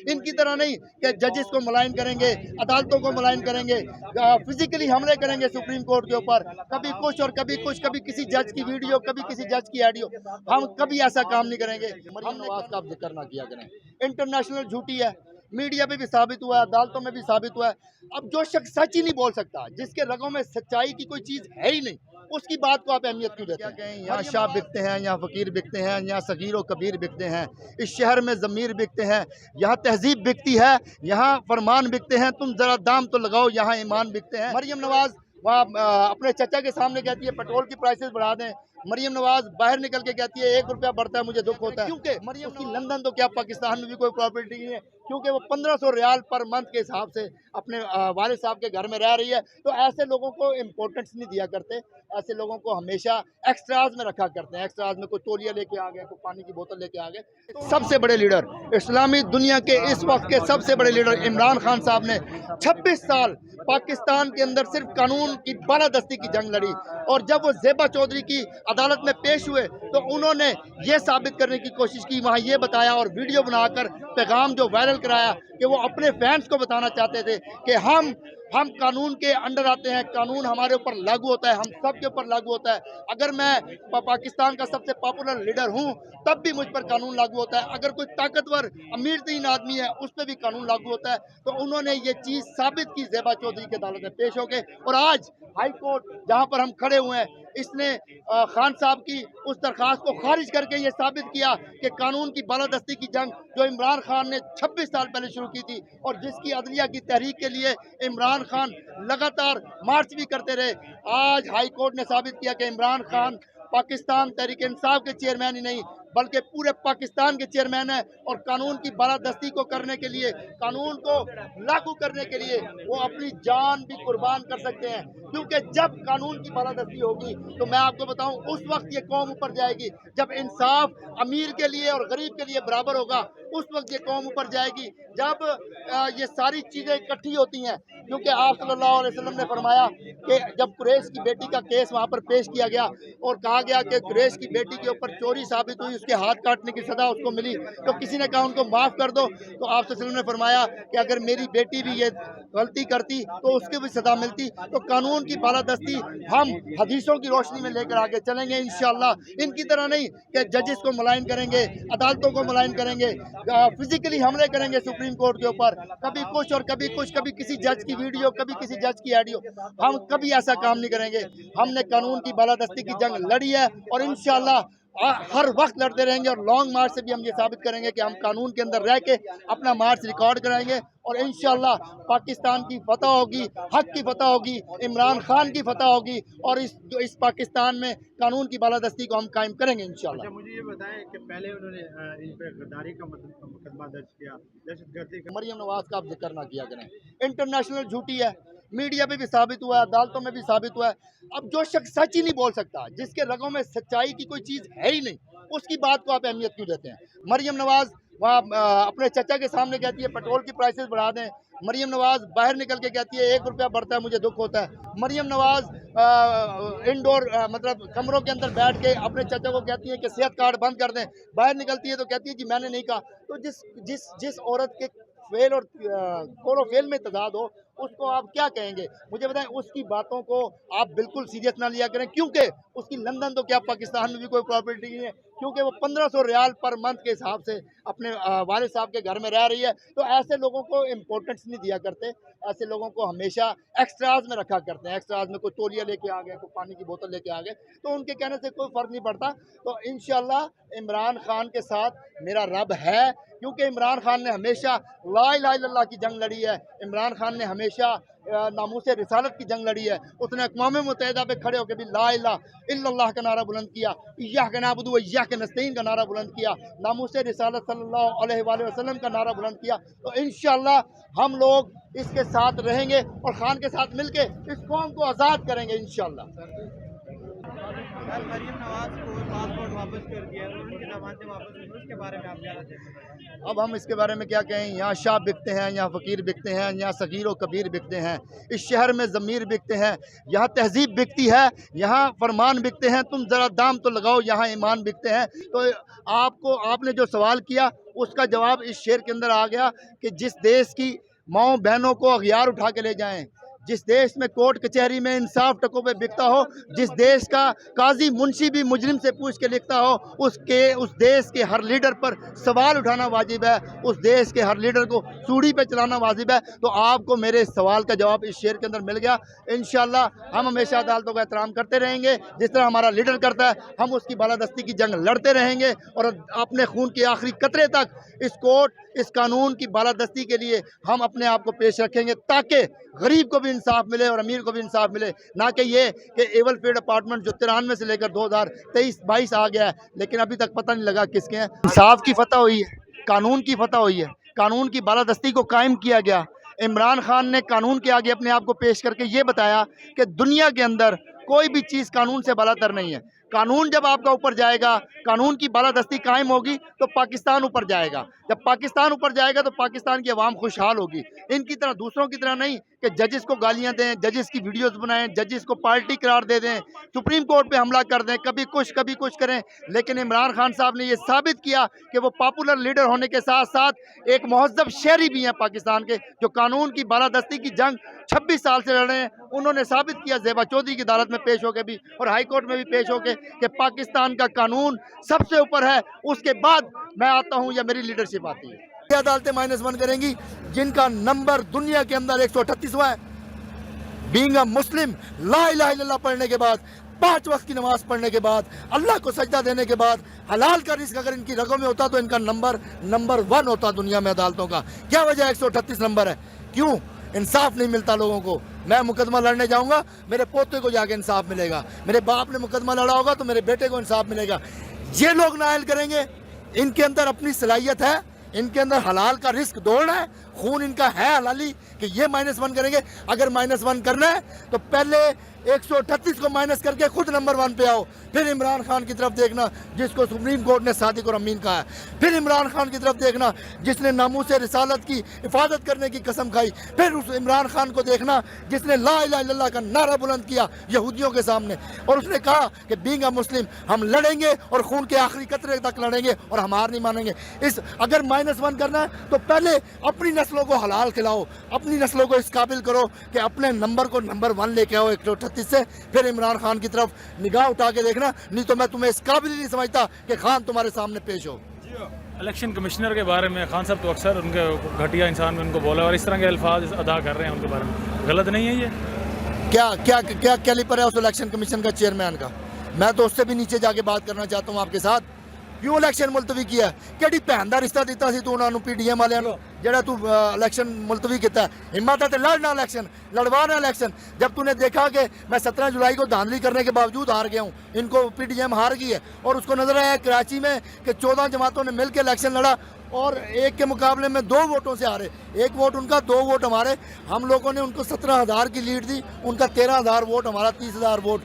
ان की तरह नहीं कि जजेस को मुलायन करेंगे, अदालतों को मुलायन करेंगे, फिजिकली हमले करेंगे सुप्रीम कोर्ट के ऊपर, कभी कुछ और कभी कुछ, कभी किसी जज की वीडियो, कभी किसी जज की ऑडियो। हम कभी ऐसा काम नहीं करेंगे। मरियम नवाज का आप जिक्र ना किया करें, इंटरनेशनल झूठी है, मीडिया पे भी साबित हुआ है, अदालतों में भी साबित हुआ है। अब जो शख्स सच ही नहीं बोल सकता, जिसके रगों में सच्चाई की कोई चीज है ही नहीं, उसकी बात को आप अहमियत क्यों देते हैं? यहाँ शाह बिकते हैं, यहाँ फकीर बिकते हैं, यहाँ सगीर और कबीर बिकते हैं, इस शहर में ज़मीर बिकते हैं, यहाँ तहजीब बिकती है, यहाँ फरमान बिकते हैं, तुम जरा दाम तो लगाओ, यहाँ ईमान बिकते हैं। मरियम नवाज वहाँ अपने चचा के सामने कहती है पेट्रोल की प्राइसेस बढ़ा दें। मरियम नवाज बाहर निकल के कहती है 1 रुपया बढ़ता है मुझे दुख होता है, क्योंकि मरियम उसकी लंदन तो क्या पाकिस्तान में भी कोई प्रॉपर्टी नहीं है, क्योंकि वो 1500 रियाल पर मंथ के हिसाब से अपने वालिद साहब के घर में रह रही है। तो ऐसे लोगों को इम्पोर्टेंस नहीं दिया करते, ऐसे लोगों को हमेशा एक्स्ट्राज में रखा करते हैं। एक्स्ट्राज में कोई तौलिया लेके आ गए, कोई पानी की बोतल लेके आ गए। सबसे बड़े लीडर, इस्लामी दुनिया के इस वक्त के सबसे बड़े लीडर इमरान खान साहब ने 26 साल पाकिस्तान के अंदर सिर्फ कानून की बालादस्ती की जंग लड़ी, और जब वो ज़ेबा चौधरी की अदालत में पेश हुए तो उन्होंने ये साबित करने की कोशिश की, वहाँ ये बताया और वीडियो बनाकर पैगाम जो वायरल कराया कि वो अपने फैंस को बताना चाहते थे कि हम कानून के अंडर आते हैं, कानून हमारे ऊपर लागू होता है, हम सब के ऊपर लागू होता है। अगर मैं पाकिस्तान का सबसे पॉपुलर लीडर हूँ तब भी मुझ पर कानून लागू होता है, अगर कोई ताकतवर अमीर तरीन आदमी है उस पर भी कानून लागू होता है। तो उन्होंने ये चीज़ साबित की ज़ेबा चौधरी की अदालत में पेश हो गए, और आज हाई कोर्ट जहाँ पर हम खड़े हुए हैं, इसने खान साहब की उस दरख्वास्त को खारिज करके ये साबित किया कि कानून की बालादस्ती की जंग जो इमरान खान ने 26 साल पहले शुरू की थी, और जिसकी अदलिया की तहरीक के लिए इमरान खान लगातार मार्च भी करते रहे, आज हाई कोर्ट ने साबित किया कि इमरान खान पाकिस्तान तहरीक इंसाफ के चेयरमैन ही नहीं बल्कि पूरे पाकिस्तान के चेयरमैन है, और कानून की बालादस्ती को करने के लिए, कानून को लागू करने के लिए वो अपनी जान भी कुर्बान कर सकते हैं। क्योंकि जब कानून की बालादस्ती होगी तो मैं आपको बताऊं उस वक्त ये कौम ऊपर जाएगी, जब इंसाफ अमीर के लिए और गरीब के लिए बराबर होगा उस वक्त ये कौम ऊपर जाएगी। जब ये सारी चीज़ें इकट्ठी होती हैं, क्योंकि आप सल्लल्लाहु अलैहि वसल्लम ने फरमाया कि जब कुरैश की बेटी का केस वहाँ पर पेश किया गया और कहा गया कि कुरैश की बेटी के ऊपर चोरी साबित हुई, उसके हाथ काटने की सज़ा उसको मिली, तो किसी ने कहा उनको माफ़ कर दो, तो आप सल्लल्लाहु अलैहि वसल्लम ने फरमाया कि अगर मेरी बेटी भी ये गलती करती तो उसके भी सज़ा मिलती। तो कानून की बालादस्ती हम हदीसों की रोशनी में लेकर आगे चलेंगे इंशाअल्लाह। इनकी तरह नहीं कि जजेस को मुलायन करेंगे, अदालतों को मुलायन करेंगे, फिजिकली हमले करेंगे सुप्रीम कोर्ट के ऊपर, कभी कुछ और कभी कुछ, कभी किसी जज की वीडियो, कभी किसी जज की ऑडियो। हम कभी ऐसा काम नहीं करेंगे। हमने कानून की बालादस्ती की जंग लड़ी है और इंशाअल्लाह हर वक्त लड़ते रहेंगे, और लॉन्ग मार्च से भी हम ये साबित करेंगे कि हम कानून के अंदर रह के अपना मार्च रिकॉर्ड कराएंगे, और इंशाअल्लाह पाकिस्तान की फतह होगी, हक की फतह होगी, इमरान खान की फतह होगी, और इस पाकिस्तान में कानून की बालादस्ती को हम कायम करेंगे इंशाअल्लाह। अच्छा, मुझे ये बताएं कि पहले उन्होंने इन पर गद्दारी का मुकदमा दर्ज किया, दहशतगर्दी का। मरियम नवाज का आप जिक्र ना किया करें, इंटरनेशनल झूठी है, मीडिया पे भी साबित हुआ है, अदालतों में भी साबित हुआ है। अब जो शख्स सच ही नहीं बोल सकता, जिसके रगों में सच्चाई की कोई चीज़ है ही नहीं, उसकी बात को आप अहमियत क्यों देते हैं? मरियम नवाज वहाँ अपने चचा के सामने कहती है पेट्रोल की प्राइसेस बढ़ा दें। मरियम नवाज बाहर निकल के कहती है 1 रुपया बढ़ता है मुझे दुख होता है। मरियम नवाज इंडोर मतलब कमरों के अंदर बैठ के अपने चचा को कहती है कि सेहत कार्ड बंद कर दें, बाहर निकलती है तो कहती है जी मैंने नहीं कहा। तो जिस जिस जिस औरत के फेल और कोलो फेल में तजाद हो उसको आप क्या कहेंगे? मुझे बताएं, उसकी बातों को आप बिल्कुल सीरियस ना लिया करें, क्योंकि उसकी लंदन तो क्या पाकिस्तान में भी कोई प्रॉपर्टी नहीं है, क्योंकि वो 1500 रियाल पर मंथ के हिसाब से अपने वालिद साहब के घर में रह रही है। तो ऐसे लोगों को इम्पोर्टेंस नहीं दिया करते, ऐसे लोगों को हमेशा एक्स्ट्राज में रखा करते हैं। एक्स्ट्राज में कोई तौलिया लेके आ गए, कोई पानी की बोतल लेके आ गए, तो उनके कहने से कोई फ़र्क नहीं पड़ता। तो इंशाअल्लाह इमरान खान के साथ मेरा रब है, क्योंकि इमरान खान ने हमेशा ला इलाहा इल्लल्लाह की जंग लड़ी है। इमरान खान ने हमेशा नामूसे रिसालत की जंग लड़ी है। उसने अक़वाम मुत्तहिदा पे खड़े होकर भी ला इलाहा इल्लल्लाह का नारा बुलंद किया, इय्याका नअबुदु व इय्याका नस्तईन का नारा बुलंद किया, नामूसे रिसालत सल्लल्लाहु अलैहि वसल्लम का नारा बुलंद किया। तो इंशाअल्लाह हम लोग इसके साथ रहेंगे और खान के साथ मिलके इस कौम को आज़ाद करेंगे इंशाअल्लाह। मरियम नवाज को पासपोर्ट वापस कर दिया, उनकी जमानतें वापस हुई, उसके बारे में आप क्या कहते हैं? अब हम इसके बारे में क्या कहें? यहाँ शाह बिकते हैं, यहाँ फ़कीर बिकते हैं, यहाँ सगीर और कबीर बिकते हैं, इस शहर में ज़मीर बिकते हैं, यहाँ तहजीब बिकती है, यहाँ फरमान बिकते हैं, तुम ज़रा दाम तो लगाओ, यहाँ ईमान बिकते हैं। तो आपने जो सवाल किया اس کا جواب اس شعر کے اندر آ گیا کہ جس دیش کی ماؤں بہنوں کو اغیار اٹھا کے لے جائیں، جس دیش میں کورٹ کچہری میں انصاف ٹکوں پہ بکتا ہو، جس دیش کا قاضی منشی بھی مجرم سے پوچھ کے لکھتا ہو، اس دیش کے ہر لیڈر پر سوال اٹھانا واجب ہے، اس دیش کے ہر لیڈر کو سوڑی پہ چلانا واجب ہے۔ تو آپ کو میرے سوال کا جواب اس شعر کے اندر مل گیا۔ انشاءاللہ ہم ہمیشہ عدالتوں کا احترام کرتے رہیں گے، جس طرح ہمارا لیڈر کرتا ہے، ہم اس کی بالادستی کی جنگ لڑتے رہیں گے اور اپنے خون کے آخری قطرے تک اس کورٹ، اس قانون کی بالادستی کے لیے ہم اپنے آپ کو پیش رکھیں گے، تاکہ غریب کو بھی انصاف ملے اور امیر کو بھی انصاف ملے، نہ کہ یہ کہ ایول فیلڈ اپارٹمنٹ جو 93 سے لے کر 2023-22 آ گیا ہے، لیکن ابھی تک پتہ نہیں لگا کس کے ہیں۔ انصاف کی فتح ہوئی ہے، قانون کی فتح ہوئی ہے، قانون کی بالادستی کو قائم کیا گیا۔ عمران خان نے قانون کے آگے اپنے آپ کو پیش کر کے یہ بتایا کہ دنیا کے اندر کوئی بھی چیز قانون سے بالاتر نہیں ہے۔ قانون جب آپ کا اوپر جائے گا، قانون کی بالادستی قائم ہوگی تو پاکستان اوپر جائے گا۔ جب پاکستان اوپر جائے گا تو پاکستان کی عوام خوشحال ہوگی۔ ان کی طرح، دوسروں کی طرح نہیں کہ ججز کو گالیاں دیں، ججز کی ویڈیوز بنائیں، ججز کو پارٹی قرار دے دیں، سپریم کورٹ پہ حملہ کر دیں، کبھی کچھ کریں۔ لیکن عمران خان صاحب نے یہ ثابت کیا کہ وہ پاپولر لیڈر ہونے کے ساتھ ساتھ ایک مہذب شہری بھی ہیں پاکستان کے، جو قانون کی بالادستی کی جنگ 26 سال سے لڑ رہے ہیں۔ انہوں نے ثابت کیا زیبا چودھری کی عدالت میں پیش ہو کے بھی اور ہائی کورٹ میں بھی پیش ہو کے کہ پاکستان کا قانون سب سے اوپر ہے، اس کے بعد میں آتا ہوں یا میری لیڈرشپ آتی ہے۔ یہ عدالتیں -1 کریں گی جن کا نمبر دنیا کے اندر 138واں ہے۔ بینگ اے مسلم، لا الہ الا اللہ پڑھنے کے بعد، 5 وقت کی نماز پڑھنے کے بعد، اللہ کو سجدہ دینے کے بعد، حلال کا رزق اگر ان کی رگوں میں ہوتا تو ان کا نمبر 1 ہوتا دنیا میں عدالتوں کا۔ کیا وجہ 138 نمبر ہے؟ کیوں؟ انصاف نہیں ملتا لوگوں کو۔ میں مقدمہ لڑنے جاؤں گا، میرے پوتے کو جا کے انصاف ملے گا، میرے باپ نے مقدمہ لڑا ہوگا تو میرے بیٹے کو انصاف ملے گا۔ یہ لوگ نائل کریں گے، ان کے اندر اپنی صلاحیت ہے، ان کے اندر حلال کا رزق دوڑنا ہے، خون ان کا ہے حلالی کہ یہ -1 کریں گے۔ اگر -1 کرنا ہے تو پہلے 138 کو مائنس کر کے خود نمبر 1 پہ آؤ، پھر عمران خان کی طرف دیکھنا جس کو سپریم کورٹ نے صادق اور امین کہا ہے، پھر عمران خان کی طرف دیکھنا جس نے ناموس رسالت کی حفاظت کرنے کی قسم کھائی، پھر اس عمران خان کو دیکھنا جس نے لا الہ الا اللہ کا نعرہ بلند کیا یہودیوں کے سامنے، اور اس نے کہا کہ بینگ اے مسلم ہم لڑیں گے اور خون کے آخری قطرے تک لڑیں گے اور ہم ہار نہیں مانیں گے۔ اگر -1 کرنا ہے تو پہلے اپنی نسلوں کو حلال کھلاؤ، اپنی نسلوں کو اس قابل کرو کہ اپنے نمبر کو نمبر 1 لے کے آؤ 138 سے، پھر عمران خان کی طرف نگاہ اٹھا کے دیکھنا، نہیں تو میں تمہیں اس قابل ہی نہیں سمجھتا کہ خان تمہارے سامنے پیش ہو۔ الیکشن کمشنر کے بارے میں خان صاحب تو اکثر ان کے گھٹیا انسان میں ان کو بولا اور اس طرح کے الفاظ ادا کر رہے ہیں ان کے بارے میں، غلط نہیں ہے یہ؟ کیا کیلیپر ہے اس الیکشن کمیشن کا چیئرمین کا؟ میں تو اس سے بھی نیچے جا کے بات کرنا چاہتا ہوں آپ کے ساتھ۔ کیوں الیکشن ملتوی کیا ہے؟ کیڑی بہن دا رشتہ دیتا سی تو انہوں نے پی ڈی ایم والوں جڑا تو الیکشن ملتوی کیتا ہے؟ ہمت ہے تے لڑنا الیکشن، لڑوانا الیکشن۔ جب تو نے دیکھا کہ میں 17 جولائی کو دھاندلی کرنے کے باوجود ہار گیا ہوں، ان کو پی ڈی ایم ہار گئی ہے، اور اس کو نظر آیا کراچی میں کہ 14 جماعتوں نے مل کے الیکشن لڑا اور ایک کے مقابلے میں 2 ووٹوں سے ہارے، 1 ووٹ ان کا 2 ووٹ ہمارے، ہم لوگوں نے ان کو 17,000 کی لیڈ دی، ان کا 13,000 ووٹ، ہمارا 30,000 ووٹ۔